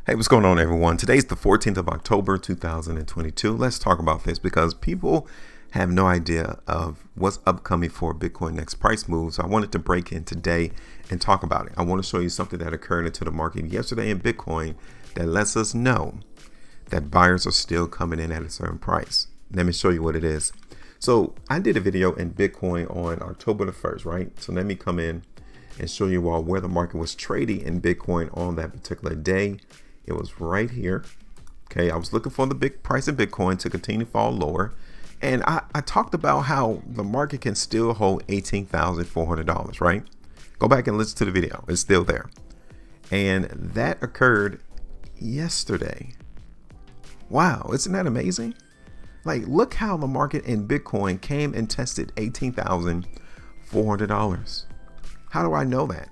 Hey, what's going on, everyone? Today's the 14th of October, 2022. Let's talk about this because people have no idea of what's upcoming for Bitcoin next price move. So I wanted to break in today and talk about it. I want to show you something that occurred into the market yesterday in Bitcoin that lets us know that buyers are still coming in at a certain price. Let me show you what it is. So I did a video in Bitcoin on October the 1st, right? So let me come in and show you all where the market was trading in Bitcoin on that particular day. It was right here. Okay, I was looking for the big price of Bitcoin to continue to fall lower. And I talked about how the market can still hold $18,400, right? Go back and listen to the video. It's still there. And that occurred yesterday. Wow, isn't that amazing? Like, look how the market in Bitcoin came and tested $18,400. How do I know that?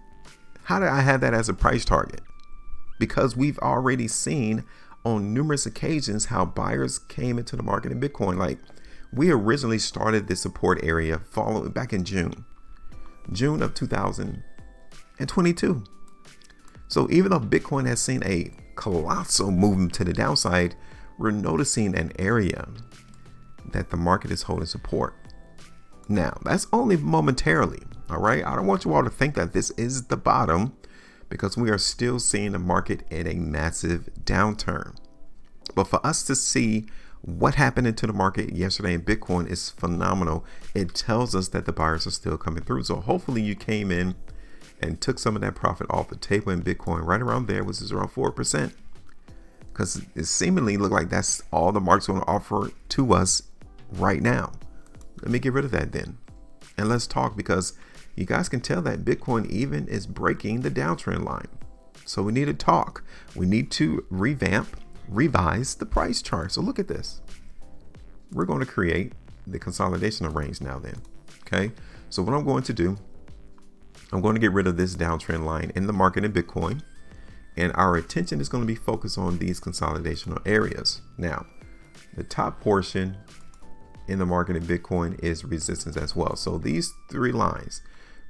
How did I have that as a price target? Because we've already seen on numerous occasions how buyers came into the market in Bitcoin. Like, we originally started this support area following back in June of 2022. So even though Bitcoin has seen a colossal movement to the downside, we're noticing an area that the market is holding support. Now, that's only momentarily, all right? I don't want you all to think that this is the bottom, because we are still seeing the market in a massive downturn. But for us to see what happened into the market yesterday in Bitcoin is phenomenal. It tells us that the buyers are still coming through. So hopefully you came in and took some of that profit off the table in Bitcoin right around there, which is around 4%. Because it seemingly looked like that's all the market's going to offer to us right now. Let me get rid of that then. And let's talk, because you guys can tell that Bitcoin even is breaking the downtrend line. So we need to talk. We need to revise the price chart. So look at this. We're going to create the consolidation range now then. Okay. So what I'm going to do, I'm going to get rid of this downtrend line in the market in Bitcoin. And our attention is going to be focused on these consolidational areas. Now, the top portion in the market in Bitcoin is resistance as well. So these three lines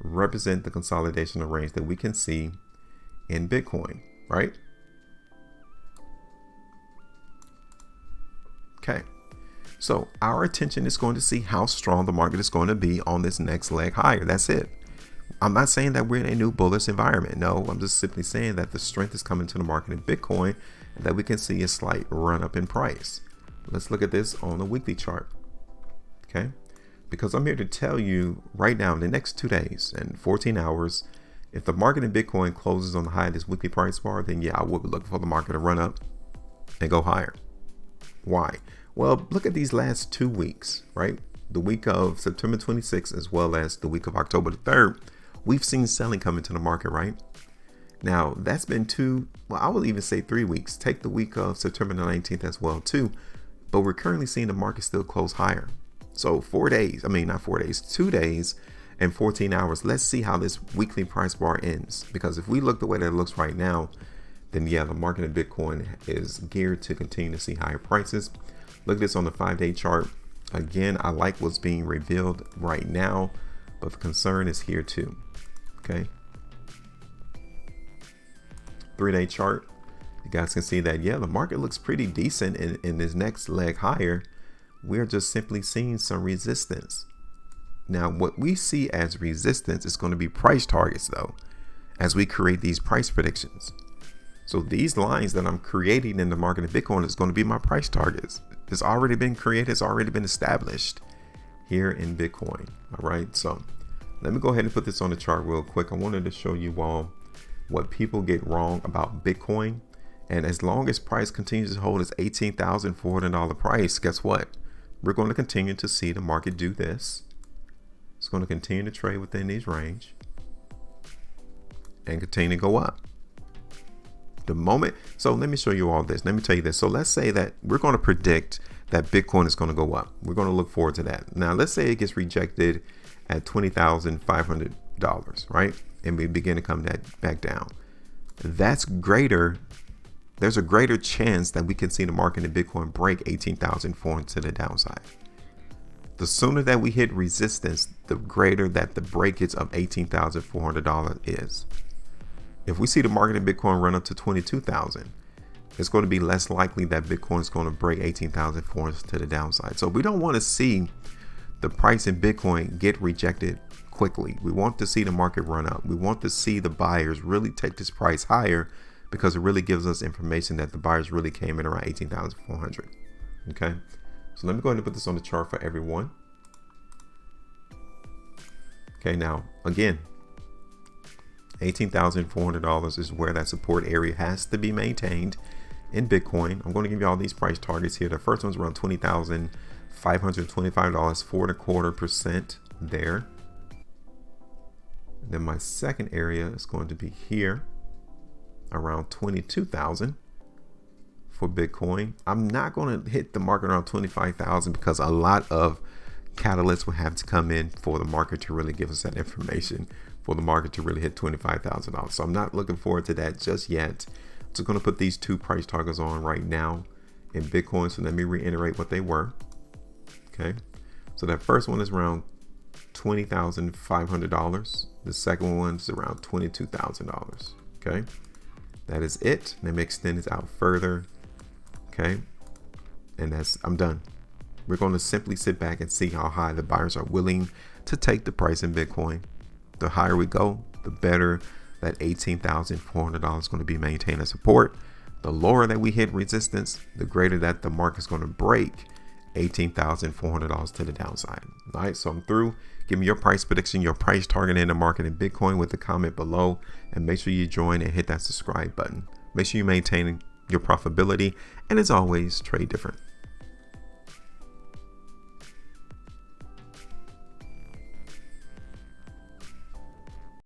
represent the consolidation range that we can see in Bitcoin, right? Okay, so our attention is going to see how strong the market is going to be on this next leg higher. That's it. I'm not saying that we're in a new bullish environment. No, I'm just simply saying that the strength is coming to the market in Bitcoin and that we can see a slight run up in price. Let's look at this on the weekly chart. Okay. Because I'm here to tell you right now, in the next 2 days and 14 hours, if the market in Bitcoin closes on the high of this weekly price bar, then yeah, I will be looking for the market to run up and go higher. Why? Well, look at these last 2 weeks, right? The week of September 26th, as well as the week of October the 3rd, we've seen selling come into the market, right? Now, that's been I would even say 3 weeks. Take the week of September the 19th as well, too. But we're currently seeing the market still close higher. So 4 days, not 4 days, 2 days and 14 hours. Let's see how this weekly price bar ends. Because if we look the way that it looks right now, then yeah, the market in Bitcoin is geared to continue to see higher prices. Look at this on the 5-day chart. Again, I like what's being revealed right now, but the concern is here too. Okay. 3-day chart. You guys can see that, yeah, the market looks pretty decent in this next leg higher. We're just simply seeing some resistance. Now, what we see as resistance is going to be price targets, though, as we create these price predictions. So these lines that I'm creating in the market of Bitcoin is going to be my price targets. It's already been created. It's already been established here in Bitcoin. All right. So let me go ahead and put this on the chart real quick. I wanted to show you all what people get wrong about Bitcoin. And as long as price continues to hold its $18,400 price, guess what? We're going to continue to see the market do this. It's going to continue to trade within these range and continue to go up. The moment, so let me show you all this. Let me tell you this. So let's say that we're going to predict that Bitcoin is going to go up. We're going to look forward to that. Now, let's say it gets rejected at $20,500, right? And we begin to come back down. That's greater. There's a greater chance that we can see the market in Bitcoin break 18,400 to the downside. The sooner that we hit resistance, the greater that the breakage of $18,400 is. If we see the market in Bitcoin run up to 22,000, it's going to be less likely that Bitcoin is going to break 18,400 to the downside. So we don't want to see the price in Bitcoin get rejected quickly. We want to see the market run up. We want to see the buyers really take this price higher, because it really gives us information that the buyers really came in around 18,400. Okay, so let me go ahead and put this on the chart for everyone. Okay, now again, $18,400 is where that support area has to be maintained in Bitcoin. I'm going to give you all these price targets here. The first one's around $20,525, 4.25% there. And then my second area is going to be here, around 22,000 for Bitcoin. I'm not going to hit the market around 25,000 because a lot of catalysts will have to come in for the market to really give us that information, for the market to really hit $25,000. So I'm not looking forward to that just yet. So I'm going to put these two price targets on right now in Bitcoin. So let me reiterate what they were. Okay, so that first one is around $20,500. The second one is around $22,000. Okay, that is it. Let me extend this out further. Okay, and I'm done. We're going to simply sit back and see how high the buyers are willing to take the price in Bitcoin. The higher we go, the better that $18,400 is going to be maintained as support. The lower that we hit resistance, the greater that the market is going to break $18,400 to the downside. All right, so I'm through. Give me your price prediction, your price target in the market in Bitcoin with the comment below, and make sure you join and hit that subscribe button. Make sure you maintain your profitability, and as always, trade different.